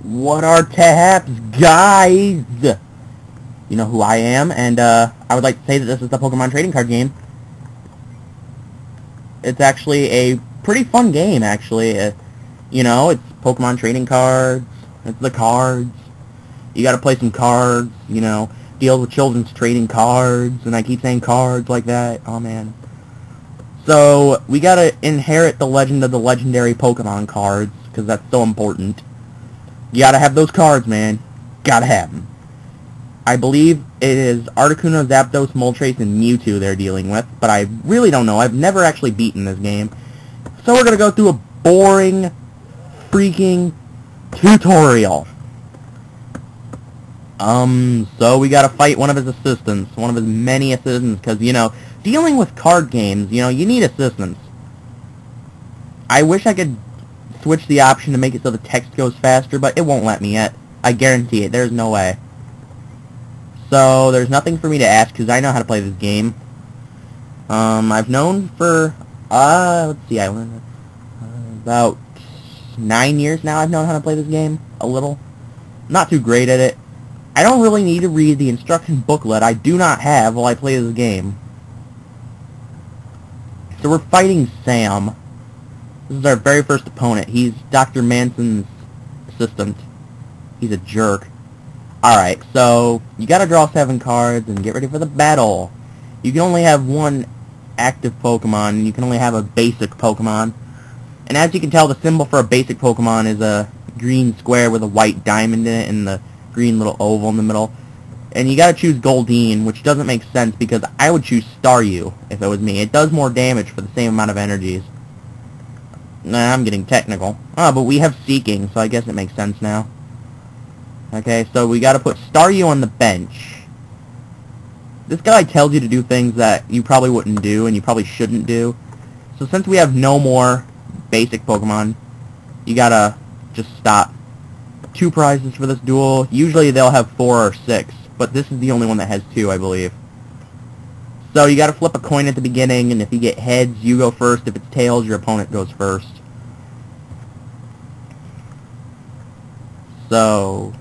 What are taps, guys? You know who I am, and I would like to say that this is the Pokemon trading card game. It's actually a pretty fun game, actually. You know, it's Pokemon trading cards. It's the cards. You gotta play some cards, you know, deal with children's trading cards, and I keep saying cards like that. Oh, man. So, we gotta inherit the legend of the legendary Pokemon cards, because that's so important. You gotta have those cards, man. Gotta have them. I believe it is Articuno, Zapdos, Moltres, and Mewtwo they're dealing with, but I really don't know. I've never actually beaten this game. So we're gonna go through a boring, freaking tutorial. So we gotta fight one of his assistants, one of his many assistants, because, you know, dealing with card games, you know, you need assistants. I wish I could switch the option to make it so the text goes faster, but it won't let me yet. I guarantee it. There's no way. So, there's nothing for me to ask, because I know how to play this game. I've known for, let's see, I learned about 9 years now I've known how to play this game, a little. Not too great at it. I don't really need to read the instruction booklet I do not have while I play this game. So we're fighting Sam. This is our very first opponent. He's Dr. Manson's assistant. He's a jerk. Alright, so you gotta draw 7 cards and get ready for the battle. You can only have one active Pokemon, and you can only have a basic Pokemon. And as you can tell, the symbol for a basic Pokemon is a green square with a white diamond in it and the green little oval in the middle. And you gotta choose Goldeen, which doesn't make sense because I would choose Staryu if it was me. It does more damage for the same amount of energies. Nah, I'm getting technical. Oh, but we have Seeking, so I guess it makes sense now. Okay, so we gotta put Staryu on the bench. This guy tells you to do things that you probably wouldn't do and you probably shouldn't do. So since we have no more basic Pokemon, you gotta just stop. 2 prizes for this duel. Usually they'll have 4 or 6, but this is the only one that has 2, I believe. So you gotta flip a coin at the beginning, and if you get heads, you go first. If it's tails, your opponent goes first. So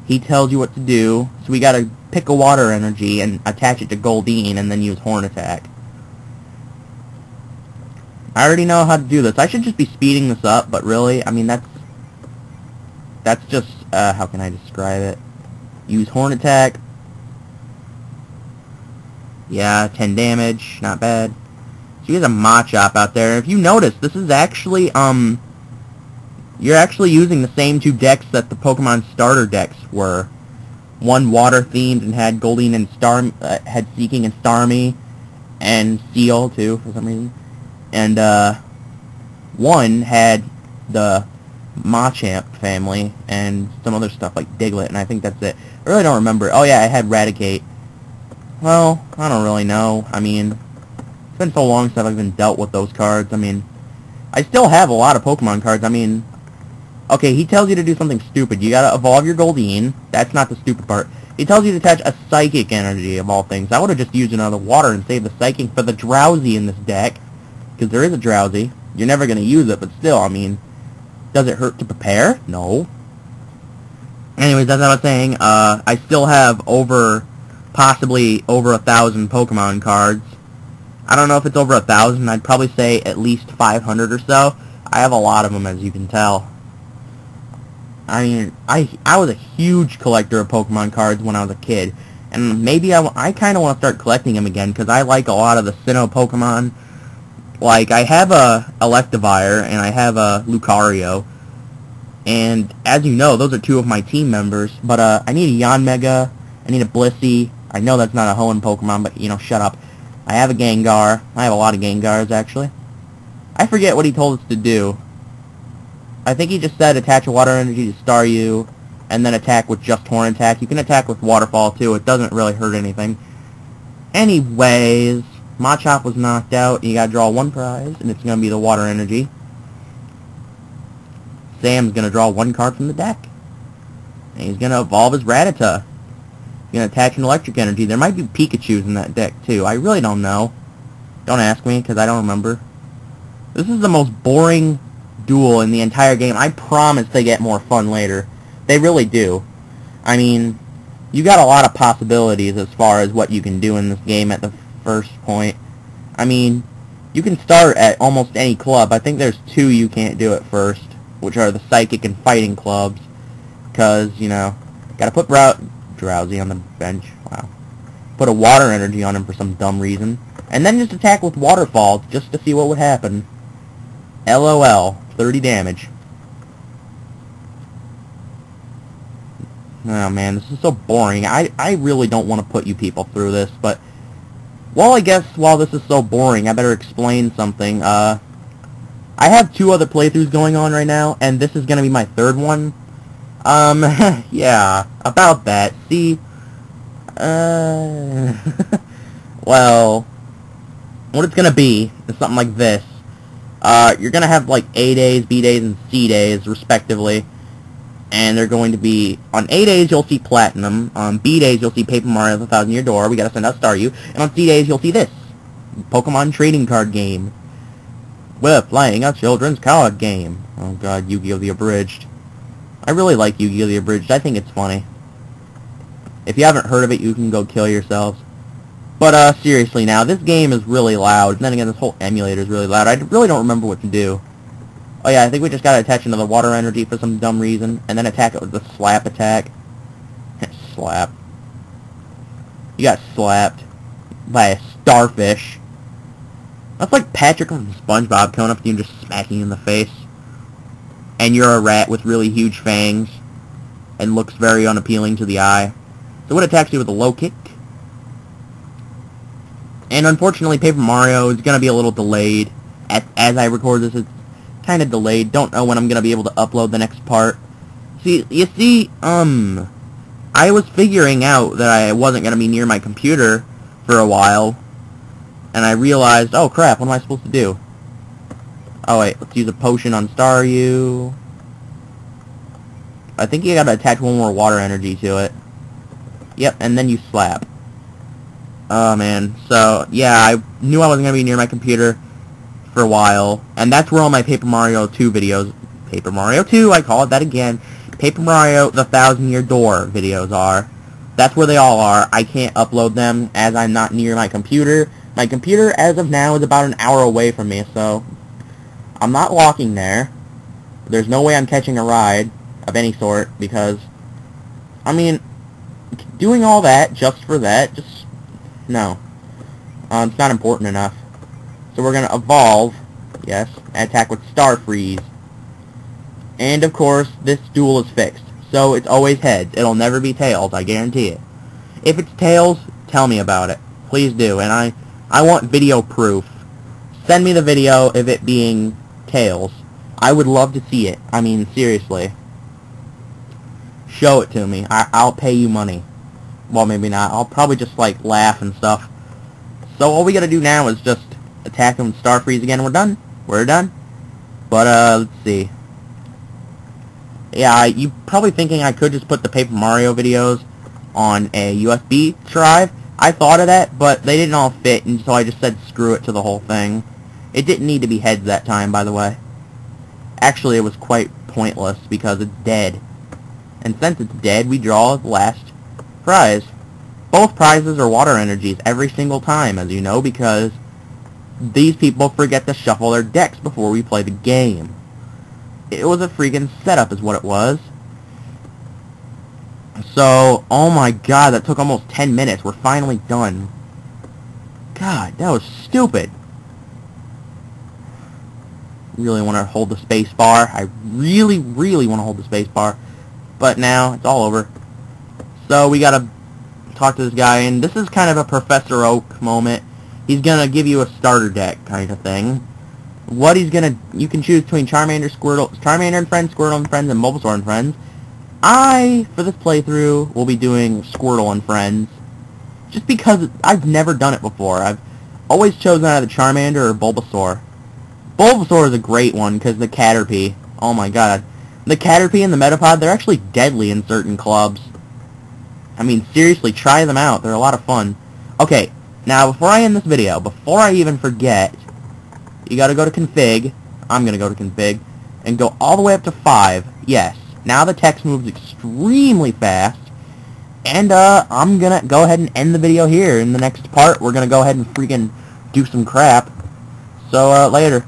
he tells you what to do. So we gotta pick a water energy and attach it to Goldeen and then use Horn Attack. I already know how to do this. I should just be speeding this up, but really, I mean, that's just, how can I describe it? Use Horn Attack. Yeah, 10 damage, not bad. So he has a Machop out there. If you notice, this is actually, you're actually using the same 2 decks that the Pokemon starter decks were. One water-themed and had Goldeen and had Seeking and Starmie, and Seal, too, for some reason. And, one had the Machamp family, and some other stuff like Diglett, and I think that's it. I really don't remember. Oh yeah, I had Raticate. Well, I don't really know. I mean, it's been so long since I've even dealt with those cards. I mean, I still have a lot of Pokemon cards. I mean, okay, he tells you to do something stupid. You gotta evolve your Goldeen. That's not the stupid part. He tells you to attach a Psychic energy, of all things. I would have just used another water and saved the Psychic for the Drowsy in this deck, because there is a Drowsy. You're never gonna use it, but still, I mean, does it hurt to prepare? No. Anyways, as I was saying, I still have possibly over 1,000 Pokemon cards. I don't know if it's over 1,000. I'd probably say at least 500 or so. I have a lot of them, as you can tell. I mean, I was a huge collector of Pokemon cards when I was a kid. And maybe I kind of want to start collecting them again, because I like a lot of the Sinnoh Pokemon. Like, I have a Electivire, and I have a Lucario. And, as you know, those are 2 of my team members. But, I need a Yanmega. I need a Blissey. I know that's not a Hoenn Pokemon, but, you know, shut up. I have a Gengar. I have a lot of Gengars, actually. I forget what he told us to do. I think he just said attach a water energy to Staryu, and then attack with just Horn Attack. You can attack with Waterfall, too. It doesn't really hurt anything. Anyways, Machop was knocked out. You gotta draw 1 prize, and it's gonna be the water energy. Sam's gonna draw 1 card from the deck. And he's gonna evolve his Rattata. He's gonna attach an electric energy. There might be Pikachus in that deck, too. I really don't know. Don't ask me, because I don't remember. This is the most boring duel in the entire game. I promise they get more fun later. They really do. I mean, you got a lot of possibilities as far as what you can do in this game at the first point. I mean, you can start at almost any club. I think there's 2 you can't do at first, which are the psychic and fighting clubs. Because, you know, gotta put Drowsy on the bench. Wow. Put a water energy on him for some dumb reason. And then just attack with waterfalls just to see what would happen. LOL. 30 damage. Oh man, this is so boring. I really don't want to put you people through this, but... Well, I guess while this is so boring, I better explain something. I have 2 other playthroughs going on right now, and this is gonna be my 3rd one. Yeah, about that. See, well, what it's gonna be is something like this. You're gonna have, like, A days, B days, and C days, respectively. And they're going to be, on A days, you'll see Platinum. On B days, you'll see Paper Mario The 1,000-Year Door. We gotta send out Staryu. And on C days, you'll see this. Pokemon Trading Card Game. We're playing a children's card game. Oh god, Yu-Gi-Oh! The Abridged. I really like Yu-Gi-Oh! The Abridged. I think it's funny. If you haven't heard of it, you can go kill yourselves. But, seriously now, this game is really loud. And then again, this whole emulator is really loud. I really don't remember what to do. Oh yeah, I think we just gotta attach another water energy for some dumb reason, and then attack it with the slap attack. Slap. You got slapped by a starfish. That's like Patrick from SpongeBob coming up to you and just smacking you in the face. And you're a rat with really huge fangs, and looks very unappealing to the eye. So it attacks you with a low kick. And unfortunately, Paper Mario is gonna be a little delayed. As I record this, it's kind of delayed. Don't know when I'm gonna be able to upload the next part. See, I was figuring out that I wasn't gonna be near my computer for a while, and I realized, oh crap, what am I supposed to do? Oh wait, let's use a potion on Staryu. I think you gotta attach 1 more water energy to it. Yep, and then you slap. Oh man, so yeah, I knew I wasn't gonna be near my computer for a while, and that's where all my Paper Mario 2 videos, Paper Mario 2, I call it that again, Paper Mario The 1,000-Year Door videos are. That's where they all are. I can't upload them as I'm not near my computer. My computer, as of now, is about an hour away from me, so I'm not walking there. There's no way I'm catching a ride of any sort, because, I mean, doing all that just for that, just, no. It's not important enough. So we're going to evolve, yes, attack with Star Freeze. And of course, this duel is fixed. So it's always heads. It'll never be tails, I guarantee it. If it's tails, tell me about it. Please do. And I want video proof. Send me the video of it being tails. I would love to see it. I mean, seriously. Show it to me. I'll pay you money. Well, maybe not. I'll probably just, like, laugh and stuff. So all we gotta do now is just attack him with Star Freeze again, and we're done. We're done. But, let's see. Yeah, you probably thinking I could just put the Paper Mario videos on a USB drive. I thought of that, but they didn't all fit, and so I just said screw it to the whole thing. It didn't need to be heads that time, by the way. Actually, it was quite pointless, because it's dead. And since it's dead, we draw the last prize. Both prizes are water energies every single time, as you know, because these people forget to shuffle their decks before we play the game. It was a freaking setup is what it was. So, oh my god, that took almost 10 minutes. We're finally done. God, that was stupid. Really want to hold the space bar. I really, really want to hold the space bar. But now, it's all over. So, we gotta talk to this guy, and this is kind of a Professor Oak moment. He's gonna give you a starter deck kind of thing. What he's gonna, you can choose between Charmander, Squirtle, Charmander and Friends, Squirtle and Friends, and Bulbasaur and Friends. For this playthrough, will be doing Squirtle and Friends. Just because I've never done it before. I've always chosen either Charmander or Bulbasaur. Bulbasaur is a great one, because the Caterpie, oh my god. The Caterpie and the Metapod, they're actually deadly in certain clubs. I mean, seriously, try them out. They're a lot of fun. Okay, now before I end this video, before I even forget, you gotta go to config. I'm gonna go to config. and go all the way up to 5. Yes. Now the text moves extremely fast. And, I'm gonna go ahead and end the video here. In the next part, we're gonna go ahead and freaking do some crap. So, later.